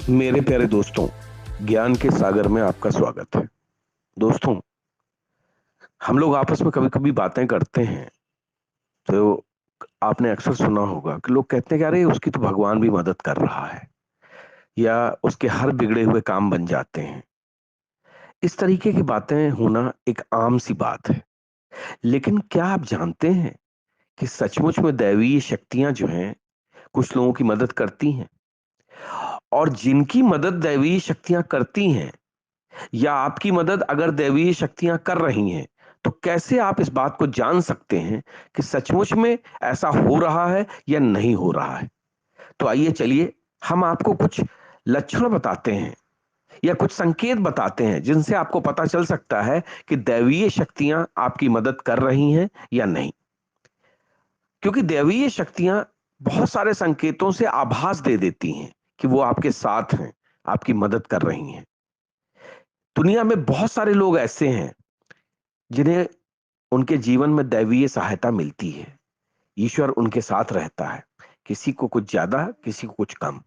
मेरे प्यारे दोस्तों, ज्ञान के सागर में आपका स्वागत है। दोस्तों, हम लोग आपस में कभी-कभी बातें करते हैं, तो आपने अक्सर सुना होगा कि लोग कहते हैं कि अरे उसकी तो भगवान भी मदद कर रहा है या उसके हर बिगड़े हुए काम बन जाते हैं। इस तरीके की बातें होना एक आम सी बात है। लेकिन क्या आप जानते हैं कि सचमुच में दैवीय शक्तियाँ जो हैं, कुछ लोगों की मदद करती हैं? और जिनकी मदद दैवीय शक्तियाँ करती हैं या आपकी मदद अगर दैवीय शक्तियाँ कर रही हैं, तो कैसे आप इस बात को जान सकते हैं कि सचमुच में ऐसा हो रहा है या नहीं हो रहा है? तो आइए चलिए हम आपको कुछ लक्षण बताते हैं या कुछ संकेत बताते हैं जिनसे आपको पता चल सकता है कि दैवीय शक्तियाँ आपकी मदद कर रही हैं या नहीं। क्योंकि दैवीय शक्तियाँ बहुत सारे संकेतों से आभास दे देती हैं कि वो आपके साथ हैं, आपकी मदद कर रही हैं। दुनिया में बहुत सारे लोग ऐसे हैं जिन्हें उनके जीवन में दैवीय सहायता मिलती है। ईश्वर उनके साथ रहता है। किसी को कुछ ज्यादा, किसी को कुछ कम।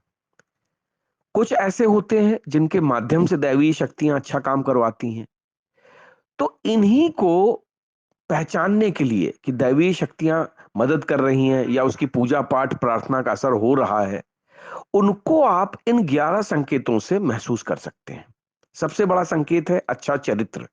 कुछ ऐसे होते हैं जिनके माध्यम से दैवीय शक्तियां अच्छा काम करवाती हैं। तो इन्हीं को पहचानने के लिए कि दैवीय शक्तियां मदद कर रही हैं या उसकी पूजा पाठ प्रार्थना का असर हो रहा है, उनको आप इन 11 संकेतों से महसूस कर सकते हैं। सबसे बड़ा संकेत है अच्छा चरित्र।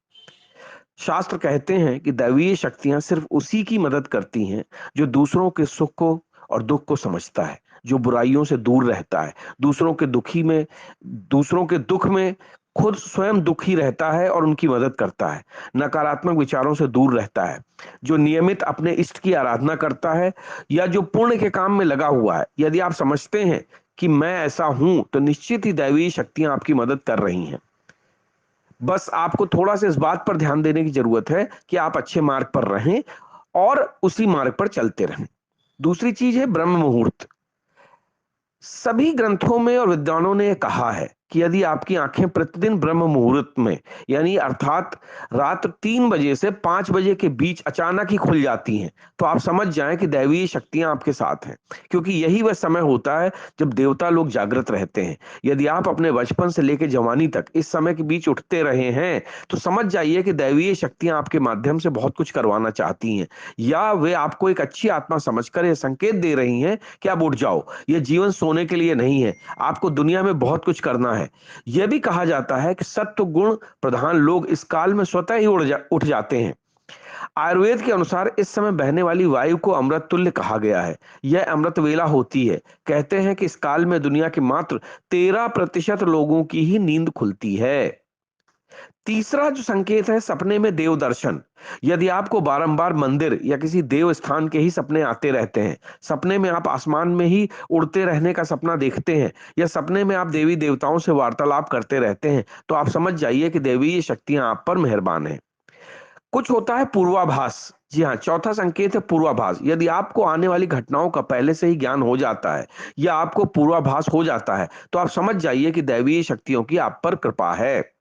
शास्त्र कहते हैं कि दैवीय शक्तियां सिर्फ उसी की मदद करती हैं जो दूसरों के सुख को और दुख को समझता है, जो बुराइयों से दूर रहता है, दूसरों के दुखी में दूसरों के दुख में खुद स्वयं दुखी रहता है और उनकी मदद करता है, नकारात्मक विचारों से दूर रहता है, जो नियमित अपने इष्ट की आराधना करता है या जो पुण्य के काम में लगा हुआ है। यदि आप समझते हैं कि मैं ऐसा हूं, तो निश्चित ही दैवीय शक्तियां आपकी मदद कर रही हैं। बस आपको थोड़ा-सा इस बात पर ध्यान देने की ज़रूरत है कि आप अच्छे मार्ग पर रहें और उसी मार्ग पर चलते रहें। दूसरी चीज़ है ब्रह्म मुहूर्त। सभी ग्रंथों में और विद्वानों ने कहा है कि यदि आपकी आंखें प्रतिदिन ब्रह्म मुहूर्त में यानी अर्थात रात 3 बजे से 5 बजे के बीच अचानक ही खुल जाती हैं, तो आप समझ जाएं कि दैवीय शक्तियां आपके साथ हैं, क्योंकि यही वह समय होता है जब देवता लोग जागृत रहते हैं। यदि आप अपने बचपन से लेकर जवानी तक इस समय के बीच उठते रहे हैं, तो समझ जाइए कि दैवीय शक्तियां आपके माध्यम से बहुत कुछ करवाना चाहती हैं, या वे आपको एक अच्छी आत्मा समझकर यह संकेत दे रही हैं कि अब उठ जाओ, यह जीवन सोने के लिए नहीं है, आपको दुनिया में बहुत कुछ करना है। यह भी कहा जाता है कि सत्व गुण प्रधान लोग इस काल में स्वतः ही उठ जाते हैं। आयुर्वेद के अनुसार इस समय बहने वाली वायु को अमृत तुल्य कहा गया है। यह अमृत वेला होती है। कहते हैं कि इस काल में दुनिया के मात्र 13% लोगों की ही नींद खुलती है। तीसरा जो संकेत है सपने में देव दर्शन। यदि आपको बारंबार मंदिर या किसी देव स्थान के ही सपने आते रहते हैं, सपने में आप आसमान में ही उड़ते रहने का सपना देखते हैं या सपने में आप देवी देवताओं से वार्तालाप करते रहते हैं, तो आप समझ जाइए कि देवी शक्तियां आप पर मेहरबान हैं। कुछ होता है पूर्वाभास। जी हाँ, चौथा संकेत है पूर्वाभास। यदि आपको आने वाली घटनाओं का पहले से ही ज्ञान हो जाता है या आपको पूर्वाभास हो जाता है, तो आप समझ जाइए कि दैवीय शक्तियों की आप पर कृपा है।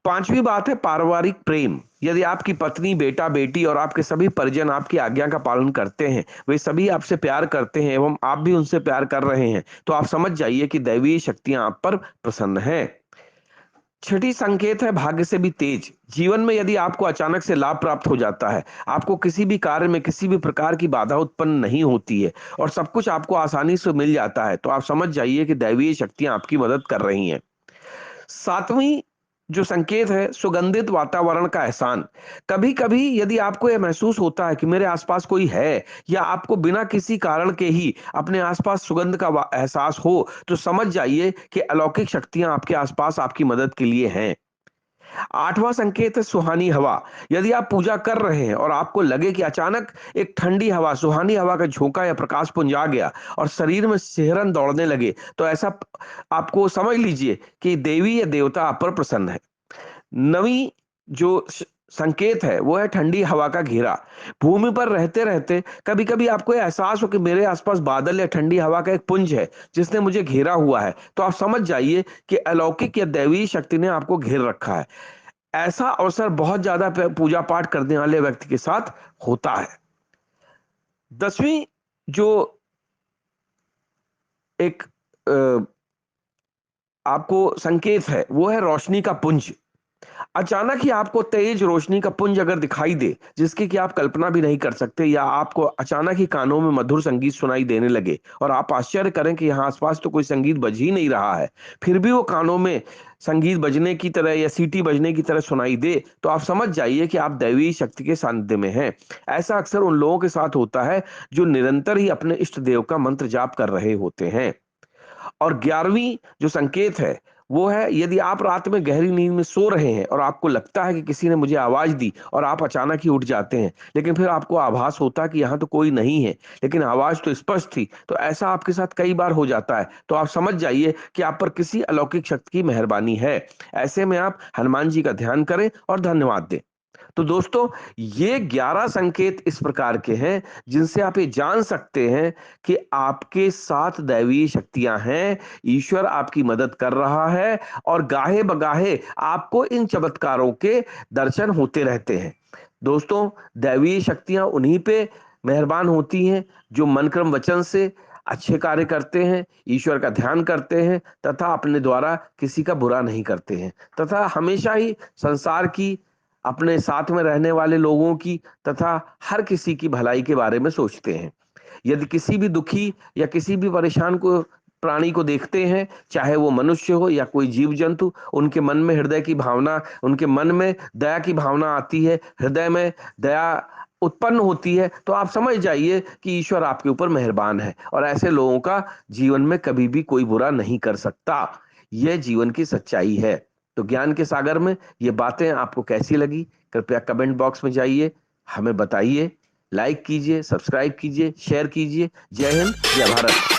पांचवी बात है पारिवारिक प्रेम। यदि आपकी पत्नी, बेटा, बेटी और आपके सभी परिजन आपकी आज्ञा का पालन करते हैं, वे सभी आपसे प्यार करते हैं एवं आप भी उनसे प्यार कर रहे हैं, तो आप समझ जाइए कि दैवीय शक्तियां आप पर प्रसन्न हैं। छठी संकेत है भाग्य से भी तेज। जीवन में यदि आपको अचानक से लाभ प्राप्त हो जाता है, आपको किसी भी कार्य में किसी भी प्रकार की बाधा उत्पन्न नहीं होती है और सब कुछ आपको आसानी से मिल जाता है, तो आप समझ जाइए कि दैवीय शक्तियां आपकी मदद कर रही हैं। सातवीं जो संकेत है सुगंधित वातावरण का एहसान। कभी कभी यदि आपको यह महसूस होता है कि मेरे आसपास कोई है या आपको बिना किसी कारण के ही अपने आसपास सुगंध का एहसास हो, तो समझ जाइए कि अलौकिक शक्तियां आपके आसपास आपकी मदद के लिए हैं। आठवां संकेत है सुहानी हवा। यदि आप पूजा कर रहे हैं और आपको लगे कि अचानक एक ठंडी हवा, सुहानी हवा का झोंका या प्रकाश पुंज आ गया और शरीर में सिहरन दौड़ने लगे, तो ऐसा आपको समझ लीजिए कि देवी या देवता आप पर प्रसन्न है। नवी जो संकेत है वो है ठंडी हवा का घेरा। भूमि पर रहते रहते कभी कभी आपको यह एहसास हो कि मेरे आसपास बादल या ठंडी हवा का एक पुंज है जिसने मुझे घेरा हुआ है, तो आप समझ जाइए कि अलौकिक या दैवीय शक्ति ने आपको घेर रखा है। ऐसा अवसर बहुत ज्यादा पूजा पाठ करने वाले व्यक्ति के साथ होता है। 10वीं जो एक आपको संकेत है वो है रोशनी का पुंज। अचानक ही आपको तेज रोशनी का पुंज अगर दिखाई दे जिसकी कि आप कल्पना भी नहीं कर सकते, या आपको अचानक ही कानों में मधुर संगीत सुनाई देने लगे और आप आश्चर्य करें कि यहाँ आसपास तो कोई संगीत बज ही नहीं रहा है, फिर भी वो कानों में संगीत बजने की तरह या सीटी बजने की तरह सुनाई दे, तो आप समझ जाइए कि आप दैवीय शक्ति के सानिध्य में हैं। ऐसा अक्सर उन लोगों के साथ होता है जो निरंतर ही अपने इष्ट देव का मंत्र जाप कर रहे होते हैं। और 11वीं जो संकेत है वो है, यदि आप रात में गहरी नींद में सो रहे हैं और आपको लगता है कि किसी ने मुझे आवाज दी और आप अचानक ही उठ जाते हैं, लेकिन फिर आपको आभास होता है कि यहां तो कोई नहीं है, लेकिन आवाज तो स्पष्ट थी, तो ऐसा आपके साथ कई बार हो जाता है, तो आप समझ जाइए कि आप पर किसी अलौकिक शक्ति की मेहरबानी है। ऐसे में आप हनुमान जी का ध्यान करें और धन्यवाद दें। तो दोस्तों, ये 11 संकेत इस प्रकार के हैं जिनसे आप ये जान सकते हैं कि आपके साथ दैवीय शक्तियां हैं, ईश्वर आपकी मदद कर रहा है और गाहे बगाहे आपको इन चमत्कारों के दर्शन होते रहते हैं। दोस्तों, दैवीय शक्तियां उन्हीं पे मेहरबान होती हैं जो मन क्रम वचन से अच्छे कार्य करते हैं, ईश्वर का ध्यान करते हैं तथा अपने द्वारा किसी का बुरा नहीं करते हैं, तथा हमेशा ही संसार की, अपने साथ में रहने वाले लोगों की तथा हर किसी की भलाई के बारे में सोचते हैं। यदि किसी भी दुखी या किसी भी परेशान को प्राणी को देखते हैं, चाहे वो मनुष्य हो या कोई जीव जंतु, उनके मन में हृदय की भावना, उनके मन में दया की भावना आती है, हृदय में दया उत्पन्न होती है, तो आप समझ जाइए कि ईश्वर आपके ऊपर मेहरबान है और ऐसे लोगों का जीवन में कभी भी कोई बुरा नहीं कर सकता। यह जीवन की सच्चाई है। तो ज्ञान के सागर में ये बातें आपको कैसी लगी, कृपया कमेंट बॉक्स में जाइए, हमें बताइए। लाइक कीजिए, सब्सक्राइब कीजिए, शेयर कीजिए। जय हिंद, जय भारत।